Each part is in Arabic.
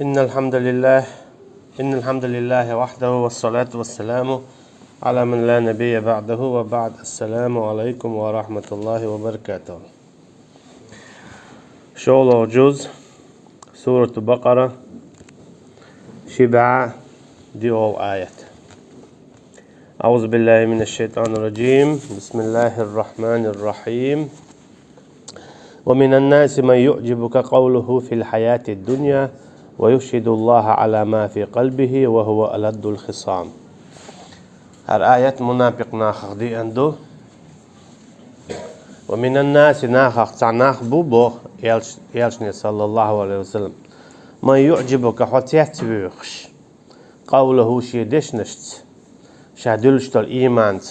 إن الحمد لله إن الحمد لله وحده والصلاة والسلام على من لا نبي بعده وبعد. السلام عليكم ورحمة الله وبركاته. شغل جزء سورة البقرة شبع دي آيات. أعوذ بالله من الشيطان الرجيم. بسم الله الرحمن الرحيم. ومن الناس من يعجبك قوله في الحياة الدنيا ويشهد الله على ما في قلبه وهو ألد الخصام. هر آيات منافق ناخخ دي عنده. ومن الناس ناخخ تعناخ بوبو يالشني صلى الله عليه وسلم من يعجبك حتيات بيخش قوله شيدش نشت شادلشتل إيمانت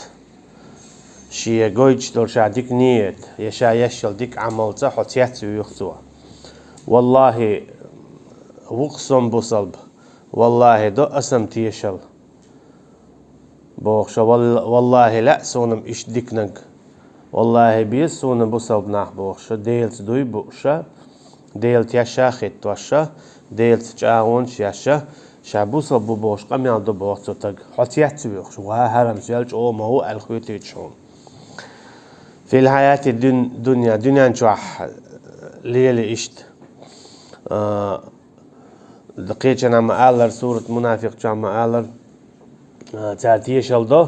شي جويجتل شاديك نيت يشا يشل ديك عملته حتيات بيخسوا والله وقسم بصلب والله دو أسم تيشل بوخش والله لا سونم إش ديكنك والله بيس سونم بصلب ناح بوخش ديلت دوي بوخش ديلت يشا خيت وشا ديلت جاونش يشا شابوصلب بوخش قميان دو بوخش تق حتيات بوخش وهرم سيالج أو ما هو الخويتي تشون في الحياة الدنيا دنيا نشوح ليلي إشت دقيقة نعم آلر سورة منافق جام آلر تعتيش الدو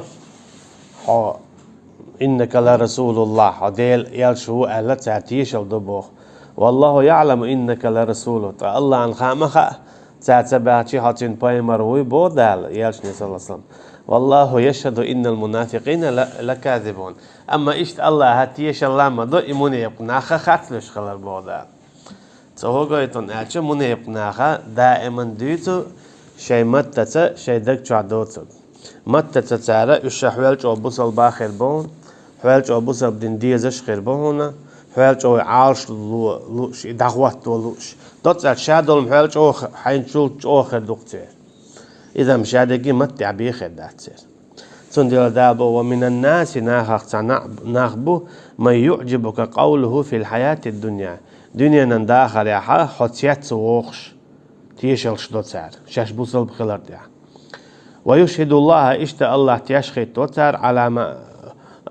ها إنك لرسول الله هديل يلشو أهل تعتيش الدو بوخ والله يعلم إنك لرسوله الله عن خامخة تعتبعتي هاتين بايمروي بودال يلشني صلى الله عليه وسلم والله يشهد إن المنافقين لكاذبون أما إشت الله هاتيش الله ما دو إموني يبقنا خاتلش خلال بودال تهوغايتون ألشة منافقنا دائما ديتو شيء متى شيء دك شعدوتو متى تعرى الشحوالج أو بوصل باخر بون حوالج أو بوصل بدين ديزش خير بونا حوالج أو عالش لوش دعوات لوش دوت الشادول حوالج أو حينشول آخر دكتور إذا مش هذا متى بيخد دكتور تندل دابو ومن الناس ناخبو ما يعجبك قوله في الحياة الدنيا دنيا نداخل يا حتيات وخش تيشل شدوتار شاش بوصل بخلرت يا ويشهد الله اشت الله تيشخي توتار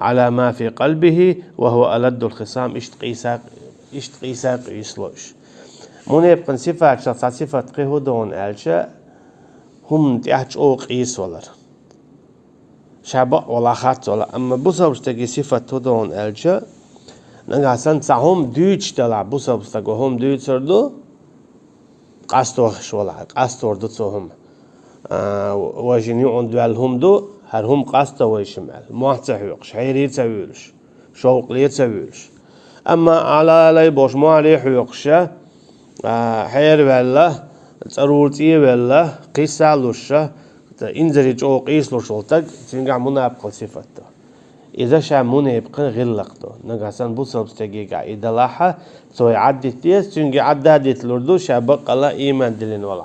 على ما في قلبه وهو ألد الخصام اشت قيساق يسلوش من يبقى صفة قهودون ألشا هم تيحج او قيس ولر شابق ولا خات ولا أما بوصل تجي صفة تودون ألشا نعسان تعهم ديتش تلا بوصل تجوهم ديتشردو قاستورش ولا قاستور دوتهم واجنيون دوالهم دو هرهم قاستا ويشمال ما تحيقش حيري تسويلش شوق لي تسويلش أما على لي بوش ما عليه حيقش حير ولا ضرورتي ولا قيسا لوش إنزري جو قيس لوشولتك تنجع منابق صفته إذا شا منابق غلقته نجاسان بوصل بستجيجا إذا لاحة سوي عدت تيس تنجع عدادت لردو شا بقى لا إيمان دلين ولا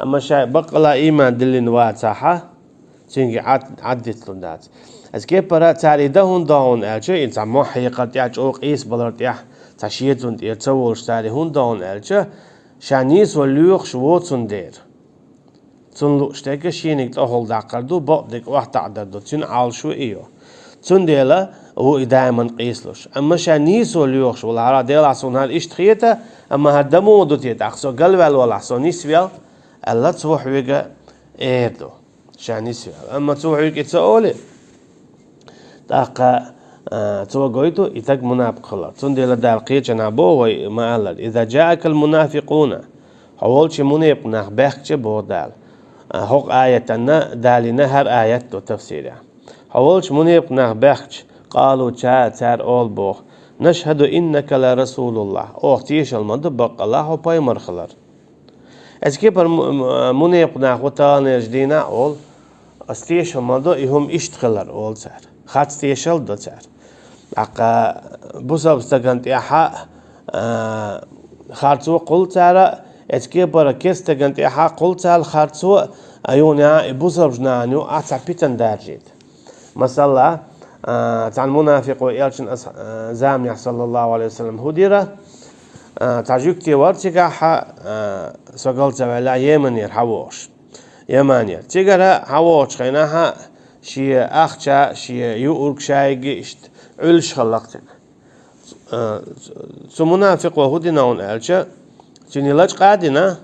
أما شا بقى لا إيمان دلين واتساحة تنجع عدت لردات از كيف برا تعريدهون داون ألشة إنسان ما حقيقة يعج أو قيس بلرت يح تشيتون يتصورش تعريهون داون ألشة شانيس وليوخ شووتون دير تنلوش تاكا شينيك تأهل داقردو بقدك واحد تعدردو تن عالشو إيو تن ديلا هو دائما قيسلوش أما شانيس وليوخش والعرا ديلا عصون هال إشت خيتا أما هدمو ودو تيتا أخسو قلوال ولا عصو نيسويل ألا تروح ويقا إيردو شانيسويل أما تروح ويقا تسأولي تاقا توقعيتو إتاك منافق خلال تن ديلا دالقية نابو وما ألد إذا جاءك المنافقون حوالش منافق نخبخش بودال حق آياتنا دالنا هر آيات تفسيرها حوالش منافق نخبخش قالوا تار أول بوخ نشهد إنك لرسول الله أختيش المدبق الله بايمر خلر أسكيبر منافق نخوتان يجدينا أول استيش المدو إهم إشت خلر أول تار خات استيشل دو تار أقا بوسا بستغنت إحا خارتو قل تارا أسكيبر كستغنت إحا قل تار خارتو أيونا بوسا بجنانيو أتعبيتن دارجيت مثلا تعال منافق ويالشن زامي صلى الله عليه وسلم هديرة تاجوكتي ورتيكا سقلت ولا يمنير حوش يمانير تيجرا حوش خيناها شي أخشى شي يورك شاي قشت علش خلقتك منافق وهدنا on elche sin ilaç qadina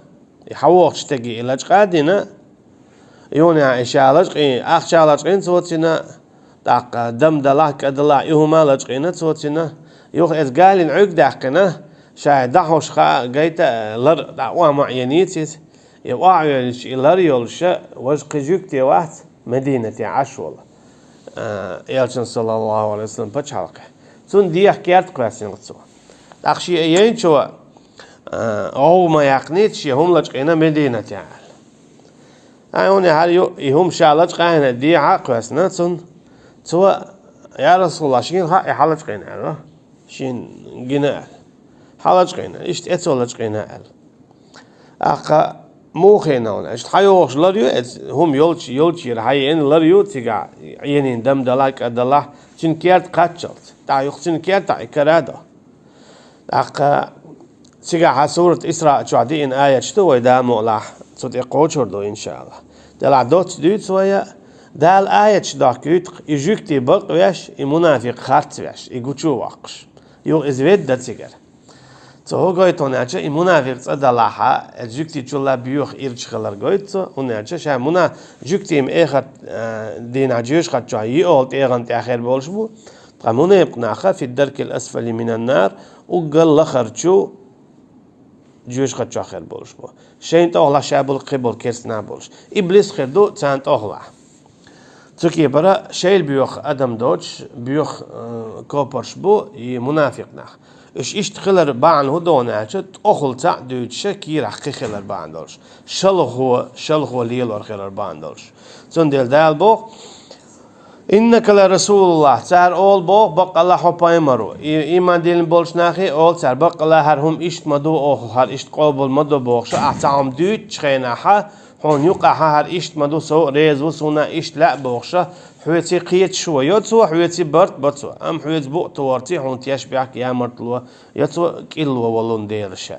حوش تجي ilaç qadina يوني عشالج قين أخشالج قين صوتنا دق دم دلاه كدلا يهما لجقينا صوتنا يوخ إزقالين عق دقنا شاي دحوش خا جيتا لر دعوة معينيتيس يواعيش لر يولش وجق جوكتي واحد مدينة عشول يالشن صلى الله عليه وسلم بتشالك تون دي حكيات قاسين قصوا أخشي أيين شو أو ما يقنيتش هم لجقينا مدينة يعني هوني هل يهم شالج قاهنا دي عقوسنا تون يا رسول الله شين حالج قينا شين جنال حالج قينا إيش اتولج قينا أخا مو خينا هنا إيش حيوش لريو هم يولش يرحين لريو تيجا عينين دم دلاك أدلا شين كيرت قاتشلت تا يخشين كيرت كرادا أخا تيجا حسورة إسراء شعدين آية شتو ويدا مولح صوت إقوشر دو إن شاء الله دل دوت دوت سويا دال آية شداك يجوكتي بق ويش المنافق خارت ويش يقولشوا واقش يو إزويد دا تيجر هو قايت هناك المنافق صدلاها يجوكتي تشولا بيوخ إيرش خلر قايت هناك شا منا جوكتي إخت دين عجيش خد شو يقول تيغن تأخير بولش بو قامونا يبقناخا في الدرك الأسفل من النار وقال لخرجو جوش خد شو آخر بولش بو شين تأغلا شابل قبل كيرسنا بولش إبليس خدو تان تأغلا تكي برا شيل بيوخ أدم دوش بيوخ كوبرش بو منافق ناخ إيش تخلر بعن هدونا عشت أخل تعدود شكير حقي خلر بعن دولش شلخو ليلور خلر بعن دولش ديل دال بو إنك لرسول الله تعال أول بو بق الله حباي مرو إيمان دين بولش ناخي أول تعال بق الله هرهم إشت مدو أخو هر إشت قابل مدو بوخش أعتام دوت شخيناها هون يقع هر إشت مدو سو ريز وسونا إشت لا بوخش حويتي قيت شو يتسو حويتي برت بتسو أم حويت بو توارتي هون تيشبعك يا مرتلو يتسو كيلو ولون ديرشا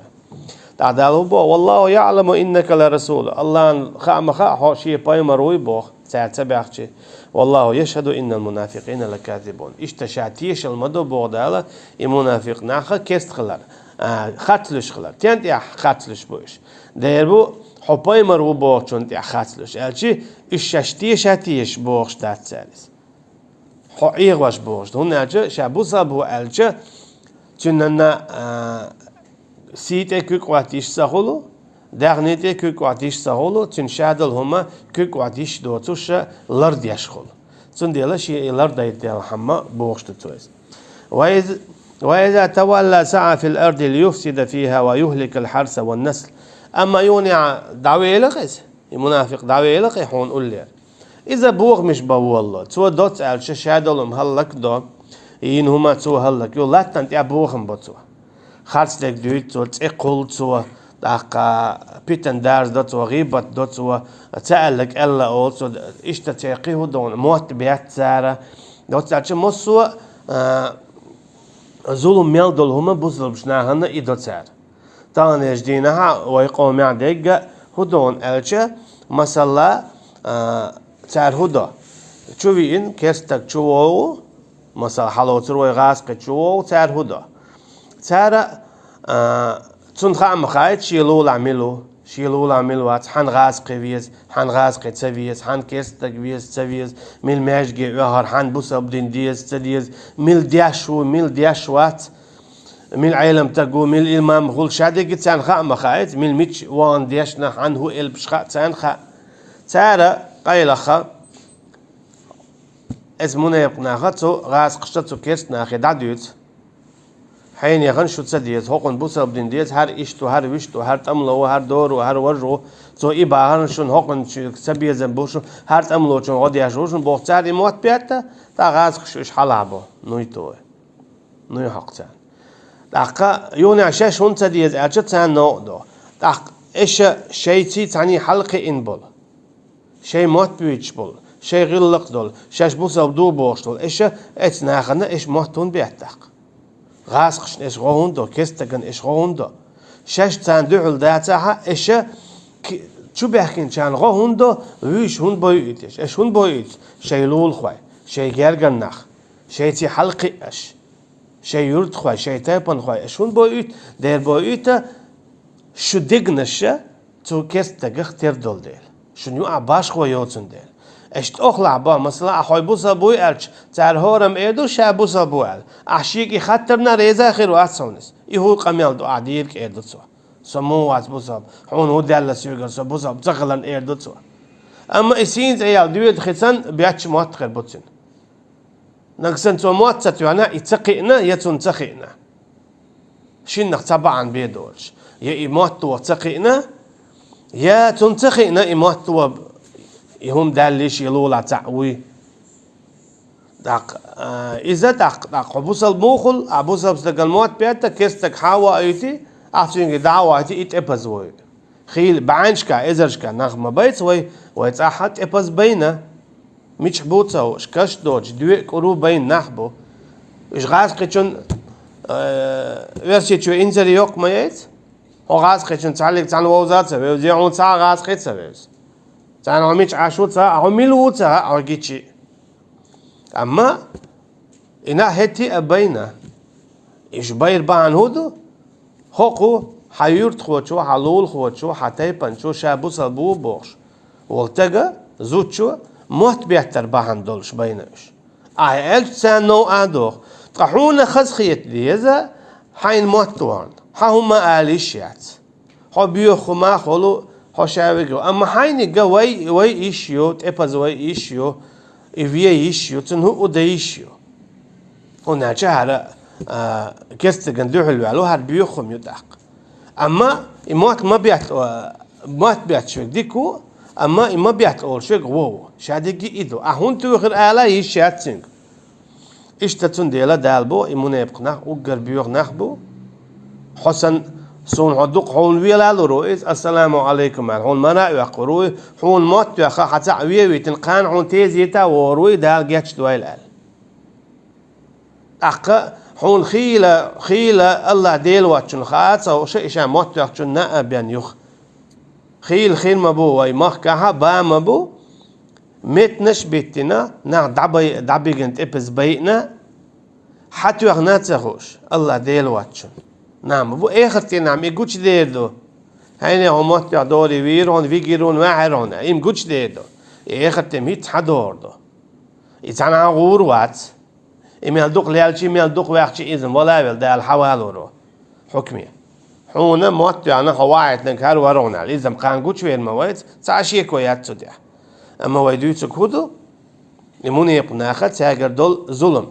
تعالوا بو والله يعلم إنك لرسول الله خامخا حاشي باي مروي بوخ تعتبعك والله يشهد إن المنافقين لكاذبون اشتشعتيش المدو بغدالة المنافق ناخا كيست خلال خاتلش خلال تيانت يا خاتلش بوش ديربو حباي مرو بوخ چونت يا خاتلش الچي اششتيش هاتيش بوخش دات سالس حقيق واش بوخش هون ناجا شابو صابو الچا چننا سيت كوك واتيش ساخولو دغنيتي كوك واتيش ساخولو تنشادل هما كوك واتيش دوتوش لرد يشخول تنديلا شي لرد يتيال حما بوغشت تويز وإذا تولى سعى في الأرض ليفسد فيها ويهلك الحرث والنسل أما يونع دعوي لقيس المنافق دعوي لقي حون قول لي إذا بوغ مش بو الله تو دوت على شادلهم هلك دو ين هما تو هلك يو لا تنت يا بوغم بتو خارج لك دوت تو تقول تو دقا بيتن دارز دوت وغيبت دوت وتألك ألا أولسو إشتا تيقيه دون موت بيات سارة دوت تعشى مصو ظلم ميلدول هما بوصل بشناهن إدوت سارة تان يجدينها ويقوم يعدق هدون ألشة مثلا سار هدا شوفي إن كستك شوو مثلا حلوتر ويغاسق شوو سار هدا سارة تون خام خايت شيلول عملو وات حن غاز قويز حن غاز قتسويز حن كستك ويز تسويز ميل ماجي وهر حن بوسا بدين ديز تديز ميل دياشوات ميل عالم تقو ميل إمام غول شادي قد سان خام خايت ميل ميتش وان دياشنا عنه البشخا سان خا تارا قايل خا اسمونا يبقنا تو غاز قشتو كيست ناخي دعدوت حين يغن شو تسديت هوقن بوسا بدين ديت هر إشتو هر وشتو هر تملو هر دورو هر ورجو تو إبا هرن شون هوقن سبيه زنبوشو هر تملو شون غادي يشوشون بوختار موت بيتا تا غاز قشوش حلابو نويتو نوي حقتان دقا يوني عشاش هون تسديت أجت سان نو دو دق إيش شيء تعني حلقة إنبول شيء موت بيتش بول شيء غلق دول شاش بوسا بدو بوش دول إيش اتناخنا إيش موتون بيتاق غاسقش إيش غوندو كستجن إيش غوندو شش تندعل داتها إيش شو بيحكين كان غوندو ويش هون بويتش إيش هون بويت شيلول خوي شيء جرجن نخ شيء تي حلقي إيش شيء يرد خوي شيء تابن خوي إيش هون بويت دير بويته شو دقنش تو كستج اختير دول ديل شو نيو باش خوي يوتن ديل اشت اخلع با مثلا اخوي بوسا بوي الش تار هورم ايدو شا بوسا بوال احشيكي خطرنا ريزا خير واتسونس يهو قميل دو عديرك ايدو تسوا سمو وات بوسا حون هو دالا سيوغر سو بوسا بتغلن ايدو تسوا اما اسين زيال دويد خيسان بياتش موات خير بوتسن نقسن تو موات ستوانا يتقئنا يتون تقئنا شنك طبعا بيدولش يا إيمات تو تقئنا يا تنتقئنا إيمات تو يهم داليش يلولا تعوي داق إذا داق بوصل موخل أبوصل بستقل موت بيتا كستك حاوا أيتي أحسن دعوة أيتي إتأبزوي خيل بعانشكا إزرشكا نغمة بيت ويتأحد إبز بينا مش بوتسا وشكاش دوج دوي كرو بين نحبو إيش غاز قيتشون ويرشي إنزل يوق ما يت هو غاز قيتشون تعلق تعلق ووزات سبب زيعون ساعة غاز قيت سبب تعال عميش عاشوت ساعة عميلو ساعة عجيتشي أما إنا هتي أبينا إيش باير بان هودو هوكو حيورت خوتشو حلول خوتشو حتى بنشو شابو سلبو بوش والتجا زوتشو موت بيحتر بان دولش بيناش ألف سنة أدوخ تحونا خزخيت ليزا حين موتوان حهما آليشيات حبيو ما خلو حشاويجو أما حين جا وي إيشيو تأبز وي إيشيو إفيا إيشيو تنهو أدا إيشيو هنا جهرة كستجن دوح الوالو هربيو خم يدق أما إمات ما بيعت شوك ديكو أما إما بيعت أول شوك وو شاديجي إيدو أهون توخر آلا إيشيات سينك إيش تتنديلا دالبو إمونه يبقنا وقر بيوغ نخبو حسن سون عدوق حون ويلا لرويز السلام عليكم حون منا يقروي حون مات يا خا حتى ويوي تنقان حون تيزيتا وروي دال جاتش دويل ال أق حون خيلة الله ديل واتشن خاص أو شيء شان مات ياتشن نا بيان يخ خيل مبو وي مخ كها با مبو متنش بيتنا نا دعبي جنت إبز بيتنا حتى يغنات سخوش الله ديل واتشن نعم بو اخرتي نعم يقولش ديردو هيني همات دوري ويرون فيجيرون واعرون يم قولش ديردو اخرتي ميت حدوردو يتعنا غور وات يم يلدوق ليالشي يلدوق واخشي اذن ولا يل ده الحوالورو حكمي حونا موت يعني هوايت نكار ورونا اذا كان قولش وين مويت تعشي كويات تدع اما ويدوتك هدو يموني يقناخت ساجر دول ظلم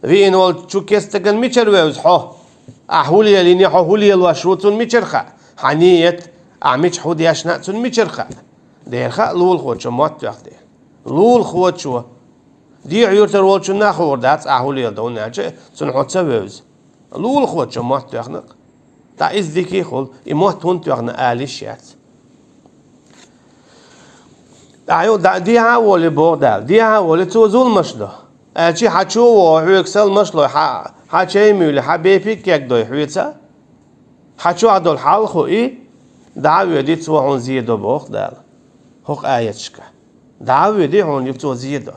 في انول شو كيستقل ميتشر ويوز حو أحولي ليني حولي الوشوتون ميشرخة حنيت أعميش حودي أشناتون ميشرخة دير خا لول خوت شو مات تأخذ لول خوت شو دي عيور تروال شو ناخور دات أحولي الدون ناجي سنحط سويز لول خوت شو مات تأخذ تا إز ذكي خل إمات هون تأخذ آليشيات أيو دي عاولي بودال دي عاولي توزول مشله أشي حشو وحيكسل مشله حشي ميولي حبيبك يقدر يحويتها حشو عدول حال خوي دعوة دي تسوى زيادة بوخ دال هوك آياتشكا دعوة دي هون يبتوى زيادة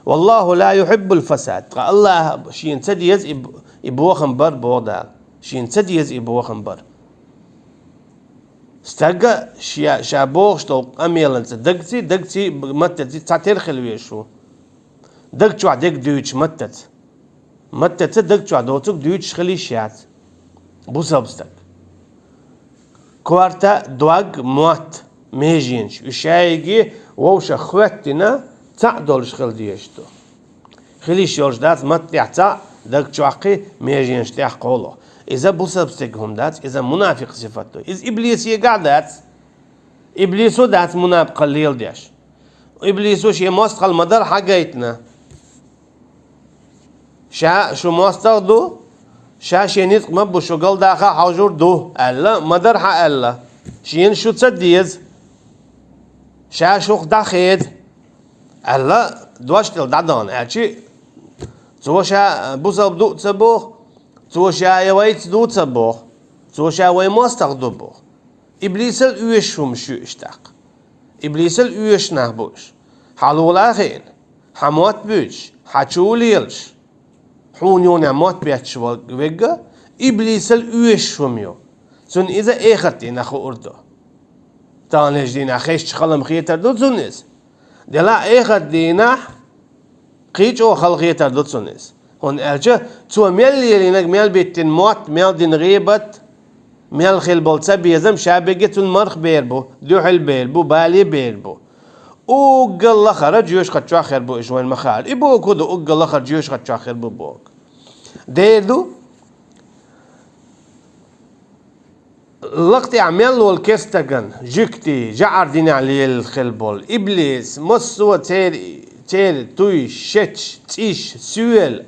والله لا يحب الفساد الله شين تديز يبوخن بر بودال شين تديز يبوخن بر استرجع شابوخ شتو أميلنس دقتي متت تعتير خلوية شو دقتو عدك دويتش متت دقتو عدوتك دويتش خليشيات بوسابستك كوارتا دواج موات ميجينش وشايجي ووشا خواتنا تعدولش خل ديشتو خليش يورش دات مت يعتا دقتو عقي ميجينش تحقولو إذا بوسابستك هم دات إذا منافق صفته إذا إبليس يقع دات إبليسو دات منافق قليل ديش إبليسو شي مستقل مدار حقيتنا شو مستقدو شينيت مبو شغل داخل حجور دو ألا مدار حق ألا شين شو تصديز شوخ داخيد ألا دواشتل دادان أشي توشا بوسا بدو تبوخ توشا يويت دو تبوخ توشا ويموس تغدبوخ إبليس الأويشهم شو اشتاق إبليس الأويش نهبوش حلولا خين حموت بوش حشوليلش حونيون عموت بيتش ويجا إبليس الأويشهم يو سن إذا إخرتي نخو أردو تانيش دينا خيش خلم خيتر دو تونس دلا إخر دينا قيج أو خلقيتر دو تونس هون أرجع تو ميل يلينك ميل بيتين موت ميل دين غيبت ميل خيل بولتسا بيزم شابقة المرخ بيربو دوحل بيربو بالي بيربو وقال لخر جيوش قد شاخر بو إجوان مخال إبو كودو وقال لخر جيوش قد شاخر بو بوك ديردو لقتي عمل والكستغن جكتي جعر دين علي الخلبول إبليس مصوى تير توي شتش تيش سويل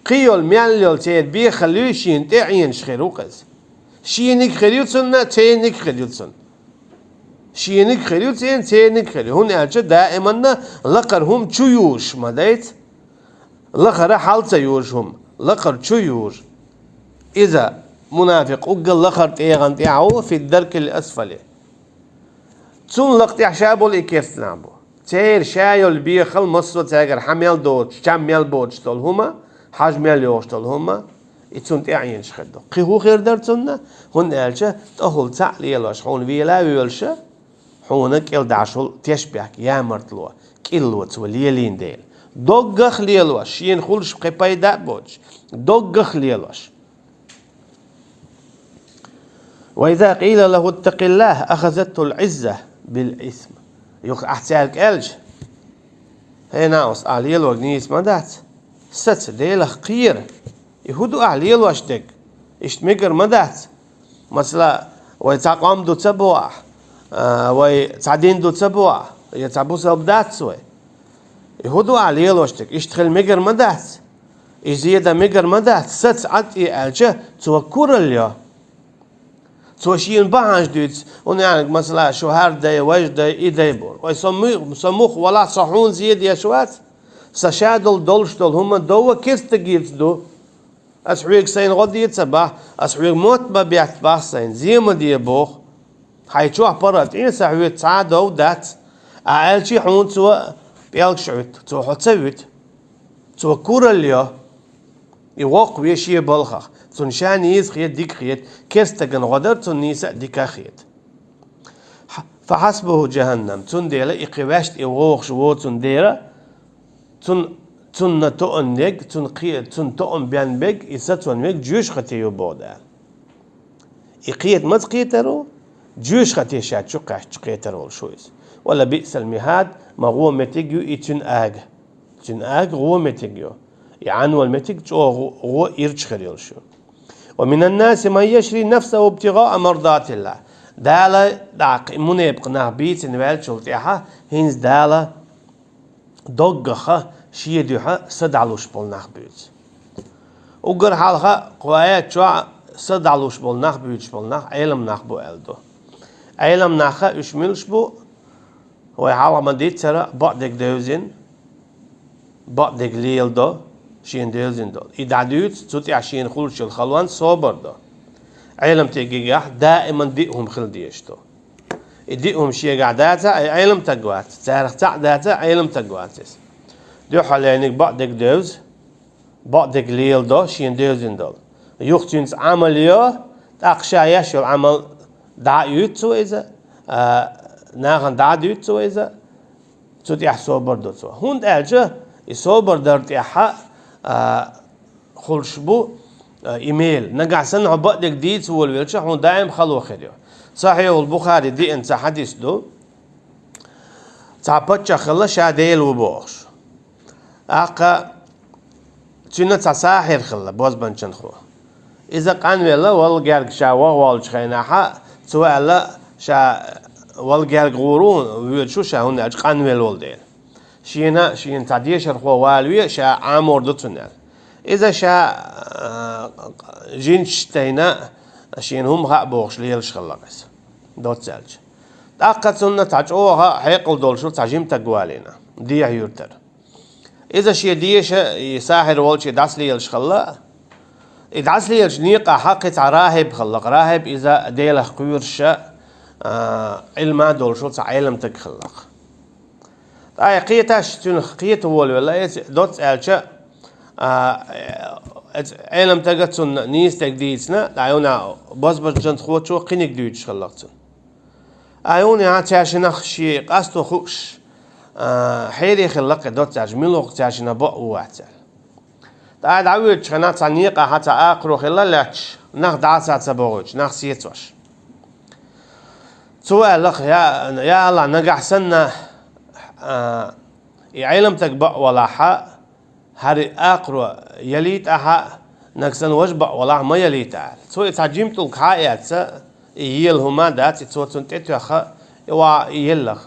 قيول مياليول تير بي خلوشين تعين شخيروقز شينك خليوتسن تينك خليوتسن شينك خليوتسن تينك خليو هون أجا دائما لقر هم تشيوش ما دايت لقر حالت يوشهم لقر تشيوش إذا منافق وقال لخر تيغان تيعو في الدرك الأسفل تون لقتي عشابو الإكيس نعبو تير شايو البيخل مصر تاجر حميل دوتش شاميل بوتش تول هما حجميل يوش تول هما يتون تيعين شخدو قيهو خير درتونا هون ألشا تأهل تعليلوش حون ويلا ويلشا حونك إل دعشول تشبيك يا مرتلوا كيلوت وليلين ديل دوغخ ليلوش شين خولش قيباي دابوش دوغخ ليلوش وإذا قيل له اتق الله أخذته العزة بالإثم يوك أحتاج ألج هنا أص عليل وجنيس ما دات ست ديله قير يهودو عليل واشتك اشتمكر ما دات مثلا ويتقام دو تبوع ويتعدين دو تبوع يتعبوس أبدات سوي يهودو عليل واشتك اشتغل مجر ما دات يزيد مجر ما دات ست عطي ألج توكر اليوم توشين بعاش ديت ونعرف مثلا شهر داي وجداي إيدايبور ويسموخ ولا صحون زيد يا شوات سشادل دولشتل هم دوا كيست جيبس دو أسحويك سين غدي يتصبح أسحويك موت ببيعت باح سين زيما دي بوخ حيشوح برات إيه سحويك تعادو دات أعال شي حون سوا بيالك شعوت سوا حتسويت سوا كورا اليو يوق ويشي بالخخ تنشان يز خيت ديك خيت كستجن غدر تنيس ديك خيت فحسبه جهنم تنديلا إقواشت إوغش و تنديلا تن تؤنج تن تؤن بيان بيج إستون بيج جوش ختيو بودا إقيت مت قيترو جوش ختي شات شو قاش قيترو شويس ولا بئس المهاد ما هو متجيو إتن آج هو متجيو يعني والمتج هو إرج خليل شو ومن الناس من يشري نفسه ابتغاء مرضات الله دالا داق منيب قناه بيت نوال شلتيها هينز دالا دوغخه شيدوها صدعلوش بولناخ بيت وقر حالها قوايات شو صدعلوش بولناخ بيت بولناخ علم ناخ بو ألدو علم ناخه اشملش بو هو حالا ما ديت ترى بعدك دوزين بعدك ليل دو شين دوزين دول إدعدوت توتي عشين خلوش الخلوان صبر دو علم تيجيح دائما ديهم خل ديشتو ديهم شيء قعداته علم تقوات تاريخ تعداته علم تقواتس دو حالينك بعدك دوز بعدك ليل دو شين دوزين دول يختنس عمل يو تأقشا يشل عمل دعيوت سو إذا ناخن دعيوت سو إذا توتي صبر دو سو هند أجا يصبر درتي حق خلشبو إيميل نقع سنة عبادك ديت والويلش هون دائم خلو خيريو صحيح البخاري دي انت حديث دو تعبتش خلا شاديل وبوخش أقا تنا تساحر خلا بوز بنشن خو إذا كان ولا والجارك شاوا والش خيناها سواء لا شا والجارك غورون ويلشو شا هون أج كان ولا والدين شين تعديش الخو والوي شا عامور دوتنال إذا شا جينشتينا شين هم خا بوخش ليلش خلاص دوت سالج أقا سنة تعجوها حيقل دول شو تعجيم تقوالينا دي يورتر إذا شيء ديش يساحر والشي داس لي الشخلا يدعس لي الجنيقة حقت راهب خلق راهب إذا ديله قيرش علما دول شو علم تخلق طيب قيتاش تون قيت هو ولا دوت ألشة علم تجتون نيس تجديدنا دعونا بس جنت خوت شو قينك ديش خلقتون أيوني عشان أخشي قصته خوش حيري خلق دوت ملوك عشان بق وعتل تعال عود شنات صنيقة حتى آخر خلال لاتش نخ دعسات سبوج نخ سيتوش سؤال لك يا الله نجح سنة يعلم تكبأ ولا حق هري آخر يليت أحق نكسن وجبأ ولا ما يليت أحق سو تعجمت الحياة يلهما دات سو تنتهي خ يوا يلخ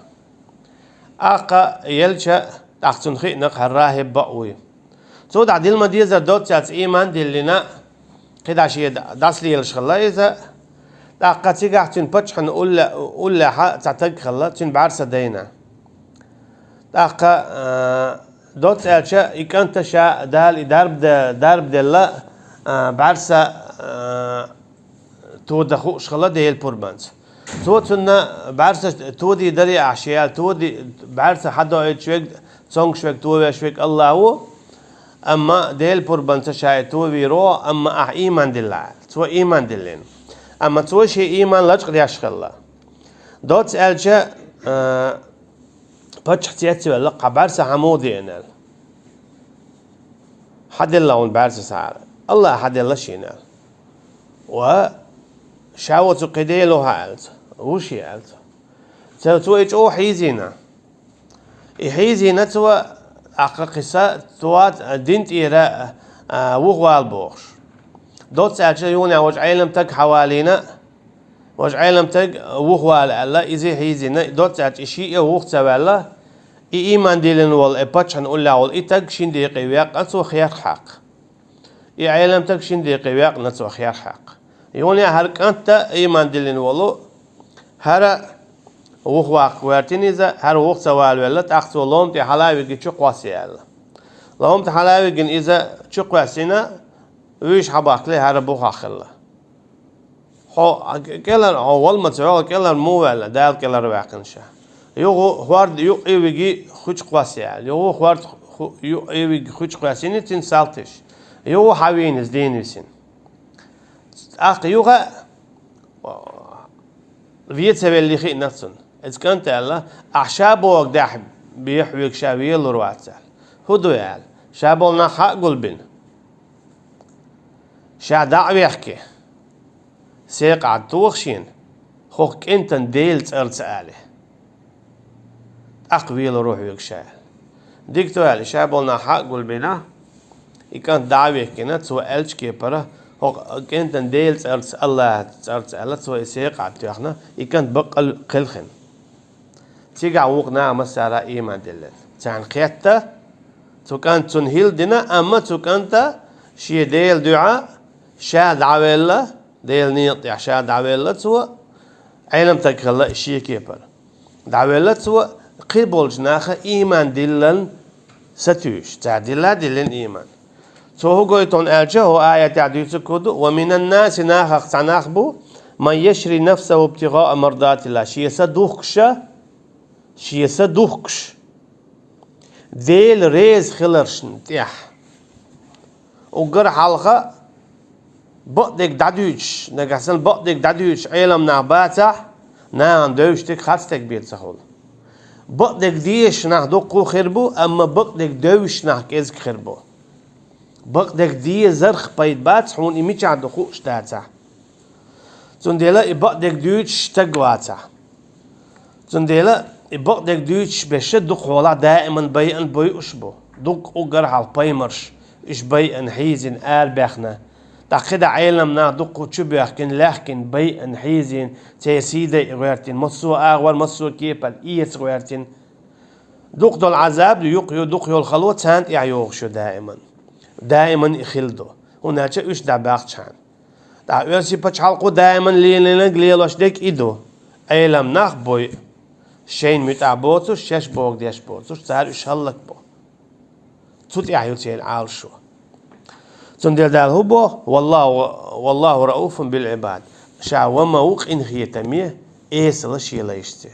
أقا يلشة تحسن خي نخ الراهب بقوي سو دا دل ما ديزر دوت جالس إيمان دلنا كده شيء داس لي الشغلة إذا دا قتيجة تين بتشحن أول حق تعتق خلا تين بعرس دينا دا دوت أشياء يكنت شا دال درب دلا بعرس تو دخو شغلة ده البربانس تو تنا بعرس تو دي دري أشياء تو دي بعرس حدا يشوك سونغ شوك تو شوك الله هو أما ديل بربانس شاي تو بيرو أما إيمان دللا تو إيمان دلين أما تو شيء إيمان لا تقدر يشغله دوت ألجا بتش احتياجي ولا قبارس حمودي إنال حد الله بارس سعر الله حد الله شينال وشاوت قديله هالت وش هالت تو إيش أو حيزينا يحيزينا تو أقصى توات دينت إيرا وغوال بوش دوت ألجا يوني وج علم تك حوالينا وج علم تك وغوال الله إذا حيزينا دوت ألجا شيء وقت ولا إيمان ديلن وال إبتش هنقول له وال إتق شين دقيقة وياق أنسو خيار حق علم تك شين دقيقة وياق نسو خيار حق يوني هرك أنت إيمان ديلن والو هر وخواق وارتين إذا هر وقت سوال ولا تأخذ لهم تحلاوي جي شو قاسي الله لهم تحلاوي جن إذا شو قاسينا ويش حباق له هر بوخ خلا هو كلا أول ما تعال كلا مو ولا دال كلا رواقن شه يو خوارد يو إيوجي خوش قاسيال يو خوارد يو إيوجي خوش قاسيني تين سالتش يو حوين زدين وسين أخ يوغا فيت سبب اللي خي نفسن إذا كنت الله أحشابه وقدح بيحويك شاويل رواتسال هدو يال شابولنا حق قلبين شا دعوة يحكي سيق عدوخشين خوك انت ديلت ارتساله أقويل روح يكشال ديكتو على شابولنا حق قلبنا يكون دعوة كنا تسوى ألش كيبرة هو كنت ديلت أرتس الله أرتساله تسوى سيق عدوخنا يكون بقل قلخن تيجع وقنا مسارة إيمان دلت تان قيادة تو كان تنهيل دنا أما تو كانت شي ديل دعاء شاد عويلة ديل نيط شاد عويلة تسوى علم تكلا شي كيبر دعويلة تسوى قبول جناخ إيمان دلن ستوش تعديلا دلن إيمان تو هو قويتون ألجه هو آية تعديل كودو ومن الناس ناخ تناخبو من يشري نفسه ابتغاء مرضات الله شي يصدقش ديل ريز خلرشن تيح وقر حلقة بقدك دادوش نقصن بقدك دادوش علم نعباتح نعم دوشتك خاصتك بيت سخول بقدك ديش نحدقو خربو أما بقدك دوش نحكيزك خربو بقدك دي زرخ بيت بات حون إميش عدقو اشتاتح تنديلا بقدك دوش تقواتح تنديلا بقدك دوش بشد دق ولا دائما بيئن بيؤشبو دق أقر على البيمرش إش بيئن حيزن آل بيخنا تاقيدا عيلمنا دق تشبيخكن لكن بيئن حيزن تيسيدي غيرتين مصو آغوار مصو كيبال إيس غيرتين دق دو العذاب يقيو دقيو الخلوة تانت يعيوغشو دائما يخلدو هنا إش دا باقشان دا ويرسي بچ حلقو دائما ليلنق ليلوش ديك إدو عيلمنا بوي شين متعبوتوش شش بوق ديش بوتوش تهر إش هلك بو تut يعيوتين عالشو تندل دال هو والله رؤوف بالعباد شا وما وق إن هي تميه إيسل شي ليشتي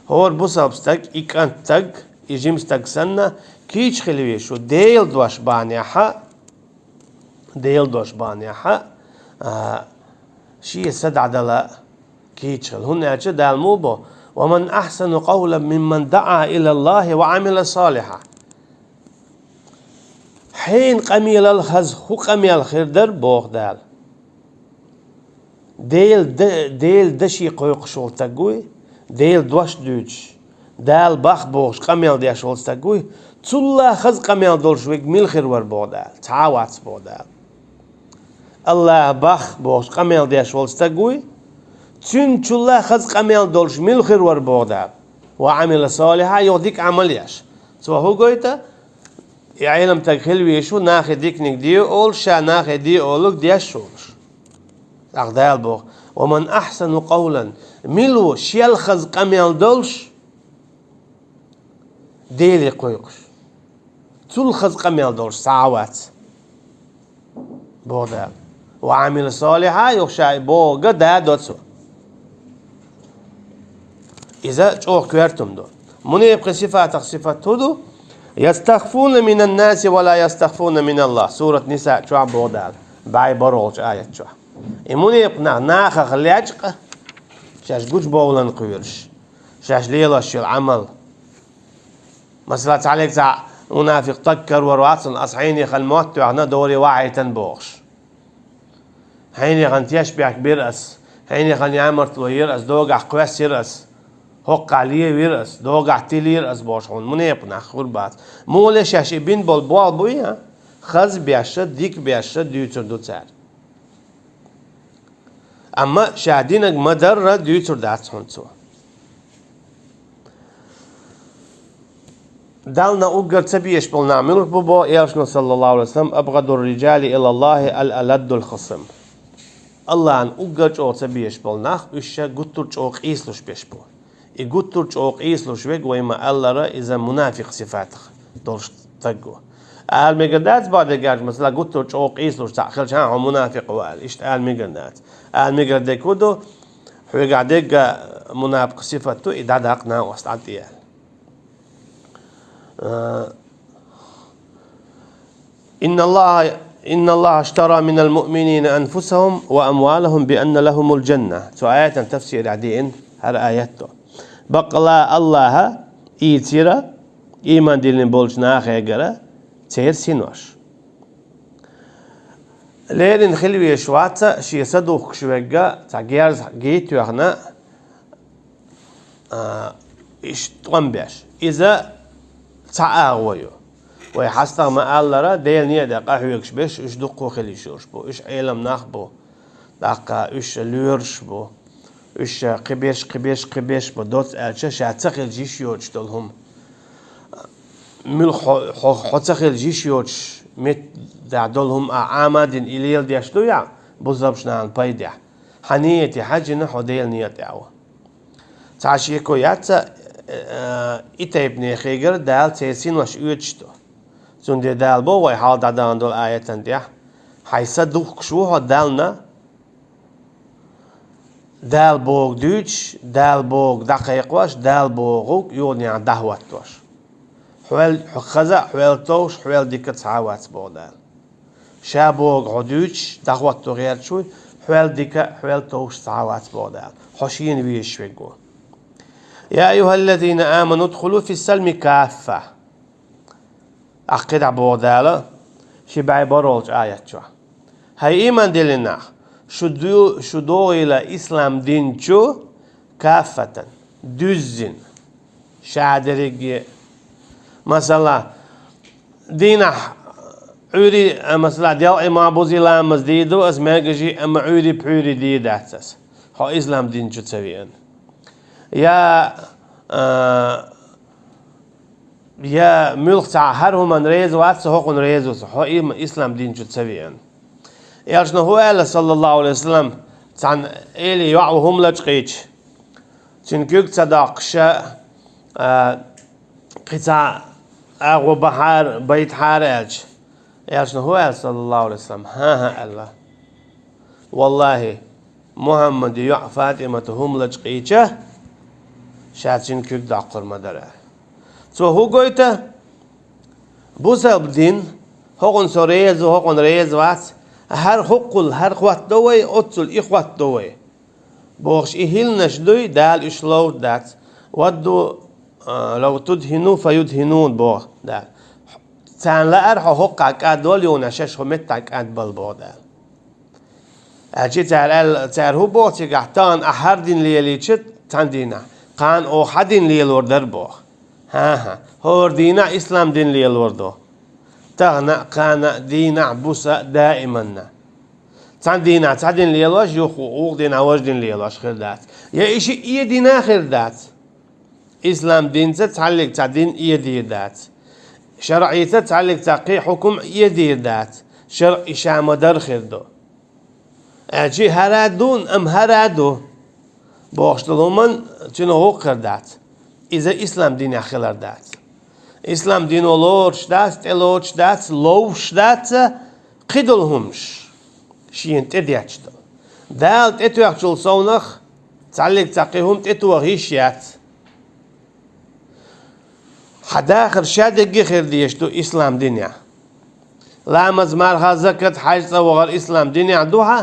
هو بوسابستك إكانتك يجيمستك سنة كيش خلويشو ديل دوش بانيحة شي سد عدلا كيتشل هن أجد دال موبو ومن أحسن قولا ممن دعا إلى الله وعمل صالحا حين قميل الخز هو قميل الخير در بوغ دال ديل دشي قويق شول تقوي ديل دوش دوش دال باخ بوغش قميل دي شول تقوي تلا خز قميل دولش ويك ميل خير ور بوغ دال تعاوات بوغ دال الله باخ بوغش قميل دي شول تقوي تلا خز قميل دولش ميل خير ور بوغ دال وعمل صالحا يوديك عملياش سو هو قويتا يعلم تغلوي شو ناخذ ديك نقدي اول شا ناخذ دي اولك ديشوش اغدال بو ومن احسن قولا ميلو شيل خز قميل دولش ديلي قويقش تل خز قميل دولش ساعات بودا وعامل صالحا يخشى بوغا دا دوتسو اذا جوه كويرتم دو من يبقى صفات تودو يستخفون من الناس ولا يستخفون من الله سورة نساء شو عبودال باي بروج آية شو إموني يقنع ناخ خليجق شاش جوج بولن قيرش شاش ليلة شو العمل مثلا تعليق تاع منافق تكر ورواتن أصحيني خل موت وعنا دوري واعي تنبوغش حيني خن تيشبع كبير أس حيني خن يعمر تلوير أس دوقع قواس يرأس هوق عليه ويرأس دوقع تلير أس بوشون من يقنع خربات مولي شاش بين بول بويا خز بيشد ديك بيشد ديوتر دو تار اما شادينك مدر ديوتر دات هونتو دالنا اوغر تبيش بول نعمل بو ياشنا صلى الله عليه وسلم ابغض الرجال الى الله الالد الخصم الله ان اوغر او تبيش بول ناخ اش غوتور او قيسلوش بيش بو يغوتور او قيسلوش ويغ ويما الله اذا منافق صفاته دولش تقو المقدات بعد الجاج مثلا قلت له شوق يسلوش تأخر شان منافق وقال إيش المقدات المقدات كودو هو قاعد منافق صفته إذا دقنا واستعطيه إن الله اشترى من المؤمنين أنفسهم وأموالهم بأن لهم الجنة آية تفسير عدين هر آياته بقى الله إيتيرا إيمان دلين بولشنا خيجرا تير سينوش لين خلوي شواتا شي صدوق شوغا تاغير جيت يغنا ايش طنباش اذا تعاويو ويحصل ما الله ديل نيدا قهويكش باش ايش دقو خلي شوش بو ايش علم نخبو دقا ايش لورش بو ايش قبيش بو دوت الچ شاتخل جيش يوش دولهم مل حتخل جيش يوش مت دعدلهم عامدين إليل ديشتويا بزبشنا عن بايدع حنيتي حاجنا حديل نيت عوا تعشيكو ياتا إتابني خيجر دال تيسين وش يوتشتو زندي دال بو وي حال دادان دول آية تنديح حيصدق شوها دالنا دال بوغ دوش دال بوغ دقيق واش دال بوغوك يوني عن دهوات واش حوال خزا حوال توش حوال ديك تعاوات بودال شابوغ عدوش دهوات تو غير شوي حوال ديك حوال توش تعاوات بودال حشين بيش ويقو يا أيها الذين آمنوا ادخلوا في السلم كافة أقدع بودال شبعي برولج آيات شو هاي إيمان دلنا شدو إلى إسلام دين شو كافة düzün şadırıgı mesela dina عوري مثلا ديال ما بوزيلامز ديدو از ماجي اما عوري بحوري دي داتس هو اسلام دين شو تسويان يا ملك تاع هرهم ريز واتس هوقن ريزوس هو اسلام دين شو تسويان يا شنو هو قال صلى الله عليه وسلم عن الي يعوهم لتقيتش تنكوك تصدق شا قطع أغو بحار بيت حار إلش هو صلى الله عليه وسلم ها الله والله محمد يع فاطمة هم لجقيتش شاتين كيك داقر مدره سو هو قويته بوسب دين هون سوريز وهون ريز وات هر حقل هر خوات دوي أتصل إخوات دوي بوخش إهلنش دوي دال إشلو دات ودو لو تدهنوا فيدهنون بوخ دال تان لا أرحو حقك أدول يونشش همتك أدبل بوخ دال أجي تعال هو بوخ تقحتان أحردين ليليشت تان دينا قان أو حدين ليل وردر بوخ ها هو دينا إسلام دين ليل وردو تغنى كان دينا بوسا دائما تان دينا تعدين ليلواش يخو دينا واش دين ليلواش خير دات يا إشي إيه دينا خير دات إسلام دين تتعلق تعدين إيه دير دات شرعي تتعلق تقي حكم إيه دير دات شرع إشا مدر خير دو أجي هرادون أم هرادو بوشتلو من تنو هو خير دات إذا إسلام دين خير دات İslam din olur, ştat, elor, ştat, lov, ştat, qidulhumş. Şiyin tediyaçtı. Dalt etuakçul savnaq, تعلق تقيهم تتوه هيشيات. حداخر شادق خير ديشتو إسلام دنيا. لامز مارها زكت حاجة وغر إسلام دنيا دوها،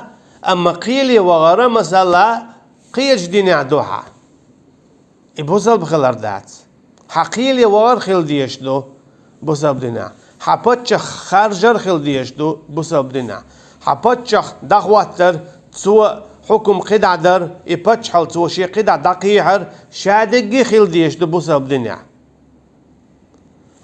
أما قيلي وغر مسألة قيلش دنيا دوها. إبوصل بخلر دات. حقيلي وغر خل ديشتو بوسب دنا حبتش خارجر خل ديشتو بوسب دنا حبتش دخواتر تو حكم قدع در إبتش حل تو شي قدع دقيحر شادق خل ديشتو بوسب دنا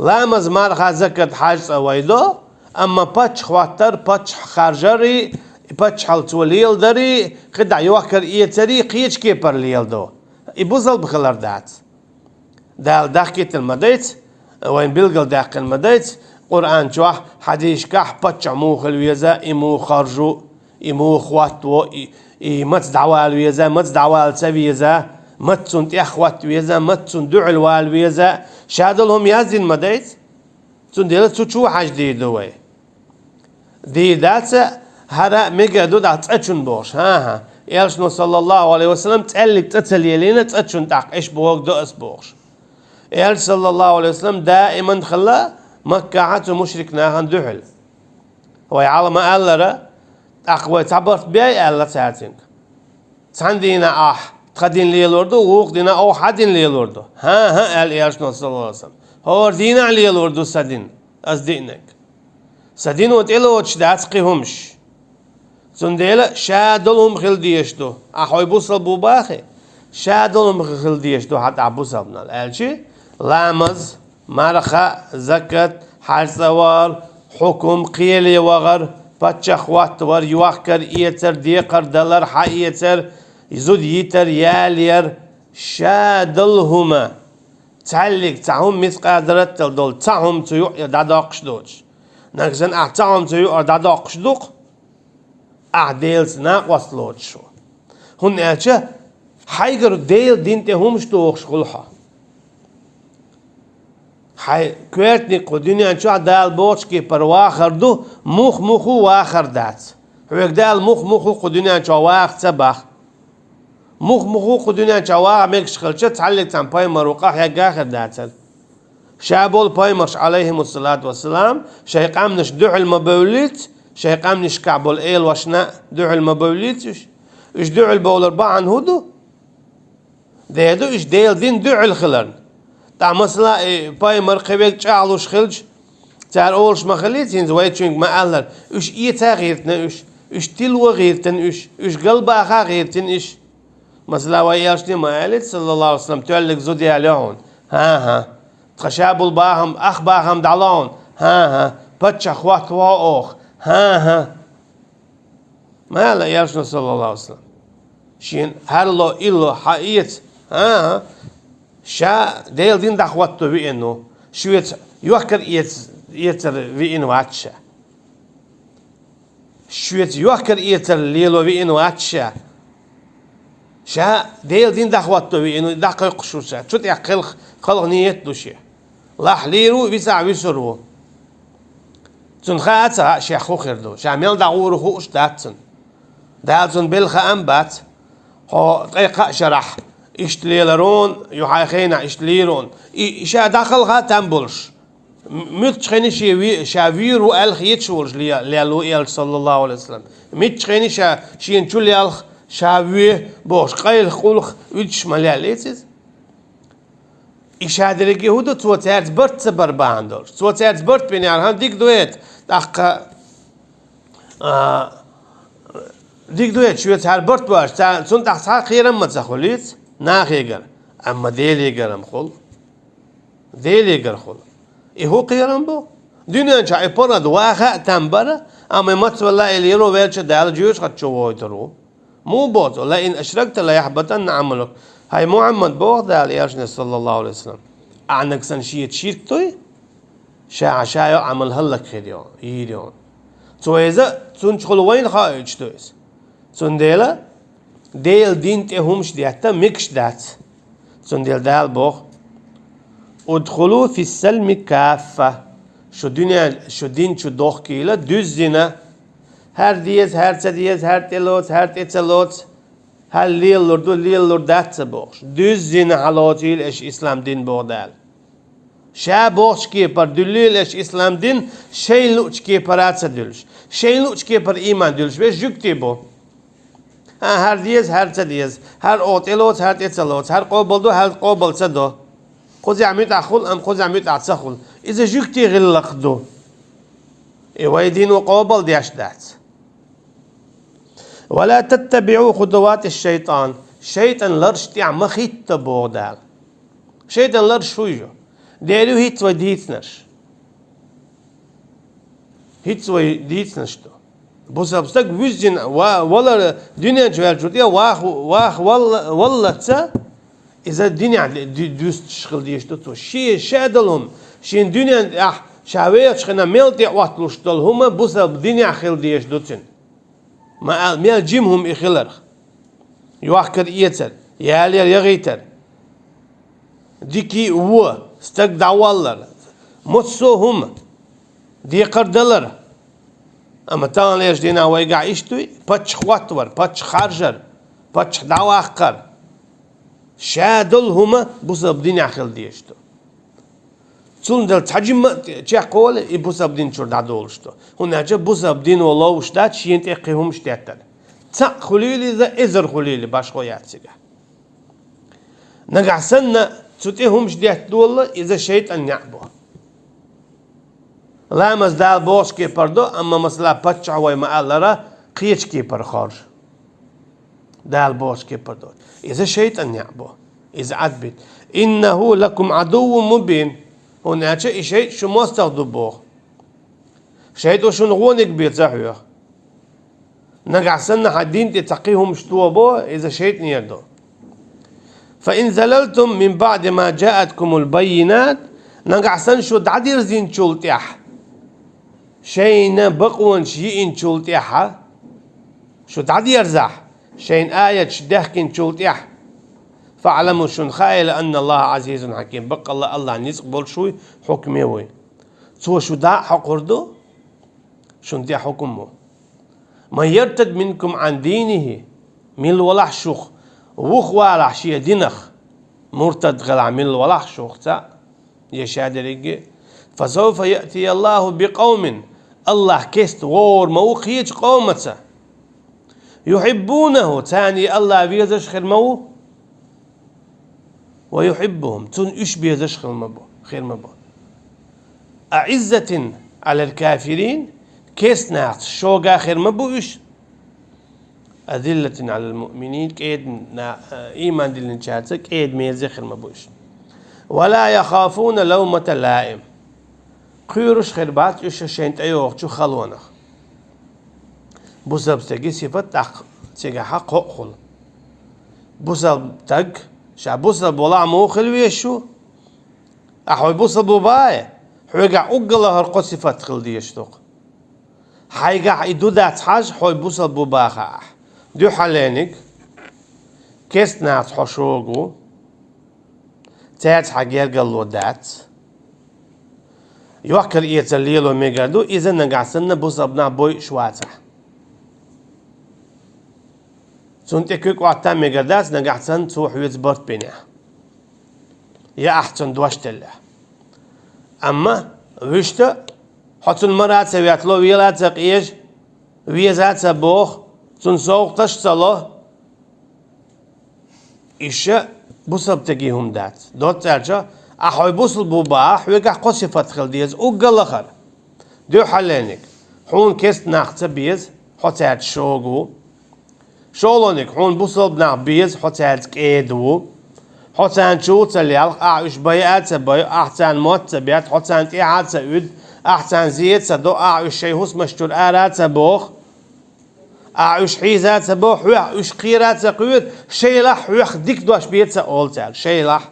لا مزمار خازكت حاجة ويدو أما بتش خواتر بتش خارجري بتش حل تو ليل دري قدع يوكر إيتري قيش كيبر ليل دو إبوصل بخلر دات دال داخكت المديت وين بيلقل داخل المديت قرآن جوح حديث كح بتش مو خلويزا إمو خرجو إمو خواتو مت دعوال ويزا مت دعوال سويزا مت سنت إخوات ويزا مت سنت دعل والويزا شادلهم يازين مديت سنديل تشو حاج دي دوي دي دات هذا ميجا دو دات أتشن بوش ها يالشنو صلى الله عليه وسلم تقلك تتسليلين تأتشن تاق إيش بوك دو أس بوش يال صلى الله عليه وسلم دائما خلا مكة عتو مشرك ناهن دحل هو يعلم ألرا أقوى تعبرت بيا ألا تعتنك تندينا تخدين لي لوردو ووق دينا أو حدين لي لوردو ها قال يالشنو صلى الله عليه وسلم هو دينا لي لوردو سدين أصدقنك سدين وتقلو وتشدات قيهمش سنديلا شادلهم خل ديشتو أحوي بوصل بوباخي شادلهم خل ديشتو حتى عبوصل بنا الألشي لامز مرخا زكت حرسوار حكم قيلي وغر بچخ وقت ور يوخر إيتر ديقر دلر حيتر يزود يتر يالير شادلهما تعلق تعهم مسقادرت دول تعهم تيو داداقش دوش نكزن تعهم تيو داداقش دوق ديلز ناق وصلوش شو هن أشة حيجر ديل دينته همش توخش خلها حي كويتني قدنيا شو دال بوش كي برواخر دو مخو واخر دات هو دال مخو قدنيا شو واخ تبخ مخو قدنيا شو واخ ميكش خلشة تعلق تام باي مروقة يا جاخر داتل شابول باي مرش عليهم الصلاة والسلام شيء قام نشدع المبوليت شيء قام نشكعبو الإيل وشنا دع المبوليت إيش دع البول أربعة عن هدو ده دو إيش ديل دين دع الخلرن تا مثلا باي مرقبك تعالوش خلج تعال أولش ما خليتين زويتشينج ما قالر إيش إيه غيرتنا إيش تلو غيرتن إيش قلب أخا غيرتن إيش مثلا وياشني ما قالت صلى الله عليه وسلم تعلق زودي عليهم ها تخشابو الباهم أخ باهم دعلون ها بتش أخوات وأخ ها ما لا ياشنا صلى الله عليه وسلم شين هرلو إلو حقيقة ها شا ديل دين دخواتو بينو شويت يوكر يتر بينو عتشا شويت يوكر يتر ليلو بينو عتشا شا ديل دين دخواتو بينو دقيق شوشا شو تيقل خلق نيت دوشي لحليرو بيسع بيسرو تون خاطا شيخو خيردو شامل دعور خوش داتن داتن بالخا أنبات هو طيقة شرح اشتليلرون يحاخينا اشتليرون إشا داخل غا تنبلش متخيني شاويرو الخيتشولش ليالو إل صلى الله عليه وسلم متخيني شين شو ليالخ شاوي بوش قيل خلخ ويتش ملاليتس إشا درجي هودو توتيرت برت سبر باندور توتيرت برت بيني عرهان ديك دويت دقا ديك دويت شوية هر برت باش تون تحت خيرا ما تخليت ناخيجر أما ديليجر مخل ديليجر خل إهو قيران بو دنيا شاي برد واخا تنبرة أما مت والله اللي يرو ويلش دال جيوش قد شو يترو مو بوت ولا إن أشركت لا يحبطن عملك هاي محمد بوغ دال يرشنا صلى الله عليه وسلم عنك سنشيت شيرك توي شايو عمل هلك خيريون يريون تو إذا تنشخل وين خايج تويس تنديلا ديل دين تهمش ديتا مكش دات تنديل دال بوغ ادخلوا في السلم كافة شو دنيا شو دين شو دوخ كيلا düzine her diyez her tediyez her telot her tetelot her lillurdu lillur datsa box düzine halotil eş İslam din boğdal şa box ki par düllül eş İslam din şeyluç ki paratsa dülüş şeyluç ki par iman dülüş ve jükti bu her diyez her tediyez her otelot her tetelot her qoboldu her qobolsa do خذ عميت أخول أم خذ عميت أتسخل إذا جوكتي غلق دو ويدين وقابل دياش دات ولا تتبعوا خطوات الشيطان شيطان لرش تيع مخيت بودال شيطان لرش شويجو ديرو هيت وديتنش هيت وديتنش دو بوسابستك ويزين ولا دنيا جوال جوديا واخ والله تسا إذا الدنيا دوست تشغل ديش دوتو شيء شادلهم شين الدنيا شاوية تشخنا ميلتي واتلوش دول هما بوسا الدنيا خيل ديش دوتن ما ميل جيمهم إخلر يوحكر إيتر يالير يغيتر ديكي هو استك دعوالر متصو هم دي قردلر أما تان ليش دينا ويقع إشتوي باتش خواتور باتش خارجر باتش دعواقر شادل هما بوسب دين أخل ديشتو تون تحجم تشقول يبوسب دين شو دادولشتو هنا جا بوسب دين والله وشتات شين تقيهم شتاتر تا خليلي ذا إزر خليلي باش خويات سجى نقع سنة تتيهم شديت والله إذا شيطان يعبو لا مزدال بوش كي پردو أما مثلا بتش عوي ما ألرا قيش كي پر خارج دال بوش كي پردو إذا شيطان يعبو إذا عدبت إنه لكم عدو مبين هنا شيء شو ما استخدموه شيء شو نغونك بيتزحيه نقع سنة حدين تتقيهم شتوه بو إذا شيء نيردو فإن زللتم من بعد ما جاءتكم البينات نقع سن شو دعدير زين شولتيح شيء بقون شيء شولتيحها شو دعدير زح شين آية شدهكين شولتيح فاعلموا شن خايل أن الله عزيز حكيم بق الله نيسقبل شوي حكمه وي سو شو دا حقردو شن دي حكمه ما يرتد منكم عن دينه ميل ولح شوخ وخ والح شي دينخ مرتد غلع ميل ولح شوخ تا يشادريجي فسوف يأتي الله بقوم الله كست غور موقيت قومته يحبونه تاني الله بيزش خير مو ويحبهم تون إيش بيزش خير مبو أعزة على الكافرين كيس ناس شوقا خير مبو إيش أذلة على المؤمنين كيد إيمان دلين شاتك كيد ميزي خير مبو إيش ولا يخافون لومة لائم خيرش خير بات إيش شينت أيوه شو خلونخ بوسب تجي صفة تق تجي حق خل بوسب تج شعبوسب ولا مو خلوي شو أحوي بوسب بباي حوجع أقله هرقص صفة خل ديشتوق حيجع يدودات حاج حوي بوسب بباخا دو حلينك كيس ناس حشوقو تات حجير قلودات يوكر يتليلو ميجادو إذا نقعسن بوصبنا بوي شواتا سنتكوك وعتا ميجاداس نقعسن توح ويزبرت بينها يا أحسن دوشتله أما وشتا حتى المرات سويت له ويلات سقيش ويزات سبوخ سنسوق تشتله إيشا بوصب تجيهم دات دوت ترجع أحوي بوصل بوباح ويقع قصي فتخل ديز وقال آخر دو حلينك حون كيست ناخت بيز حتى شوقو شولونك حون بوصل بناخ بيز حتى كيدو حتى شو تليال أعيش بيات سبي أحسن موت سبيات حتى إعاد سعود أحسن زيت سدو أعيش شيء هوس مشتور آرات سبوخ أعيش حيزات سبوخ ويعيش قيرات سقيود شيء لح ويخديك دوش بيت سأول تال شيء لح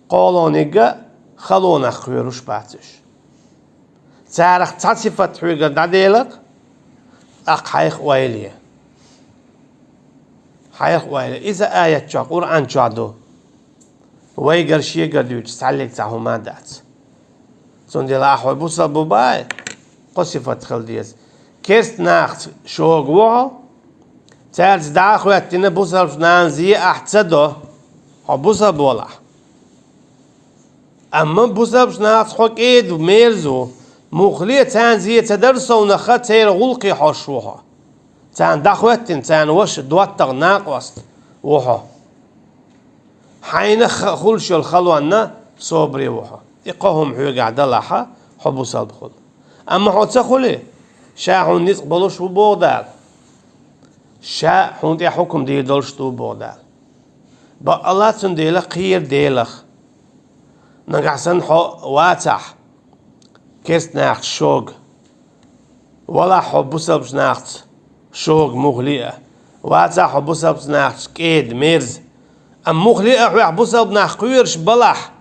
قولونيجا خلونا خيروش باتش تعرف تصفت حوجة داديلك حيخ ويليه حيخ ويليه إذا آية جا قرآن جادو ويجر شيء قدوج تعلق تعهما دات سندي لا أحوي بوصل بوباي قصفت خلديز كيست ناخت شوق وعو تعرف داخل يتنا بوصل نانزي أحتدو بوصل بولا أما بوصل ناخت حق إيد ميرزو مخلية تانزية تدرسه ونخت تير غلقي حشوها تان دخوتن تان وش دوتر ناقوست وحا حين خلش الخلوانا صبري وحا إقاهم حوق عدلها حبو صدخل أما حوت سخلي شاحون نسقبلوش بودال شاحون دي حكم دي دولش تو بودال با الله تنديلا قير ديلخ نقعسن واتح كيست ناخت شوق ولا حبو سبس ناخت شوق مغلية واتح حبو سبس ناخت كيد ميرز أم مغلية حبو سبس ناخت قويرش بلح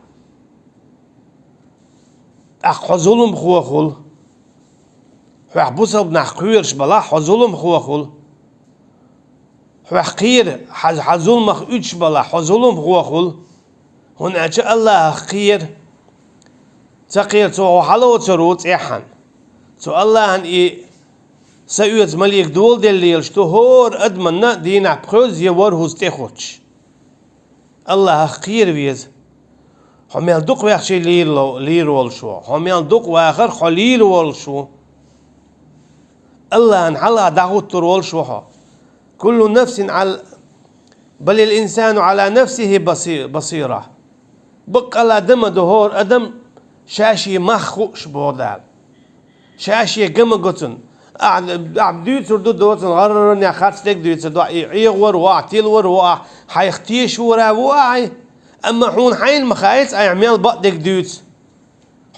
حظلم خوخل حبو سبس ناخت قويرش بلح حظلم خوخل حقير حظلم خيش بلح حظلم خوخل هناك الله خير تقير تو حلو تروت إحن تو الله أن سيد مليك دول دليل شتو هور أدمنا دينا بخوز يورهوز تخوش الله خير ويز هم يلدق ويخشي لير والشو هم يلدق وآخر خليل والشو الله أن حلا دعوت والشو كل نفس على بل الإنسان على نفسه بصيرة بقى لا دم دهور أدم شاشي مخوش بودال شاشي جم قطن عبديت سردو دوتن غررن يا خاتستك دوت سدوا يغور واعتيل ور حيختيش ورا واعي أما حون حين مخايت أيعمل بقدك دوت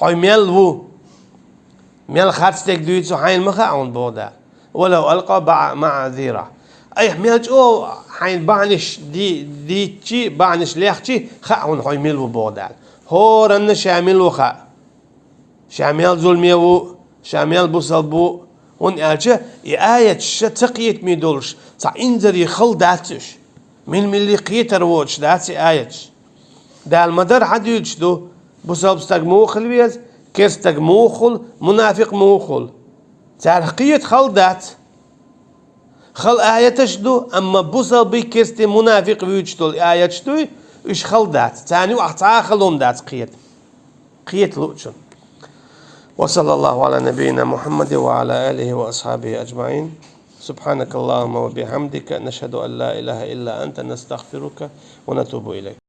حي ميل ميل خاتستك دوت حين مخاون بودال ولو ألقى مع ذيرة أي ميل أو حين بعنش دي شي بعنش ليختي خاون حي ميل بودال هورن شامل وخا شامل ظلميو شامل بوصلبو هون أجا آية تقيت ميدولش تا إنزري خل داتش من ملي قيت روش داتي آية دا المدار حديدش دو بوصلبستك موخل بيز كيستك موخل منافق موخل تعرقيت خل دات خل آيتش دو أما بوصلبي كيستي منافق ويجتو الآية دو إيش خل دات تاني وأحتاج خلهم دات قيت لوتشن وصلى الله على نبينا محمد وعلى آله وأصحابه أجمعين سبحانك اللهم وبحمدك نشهد أن لا إله إلا أنت نستغفرك ونتوب إليك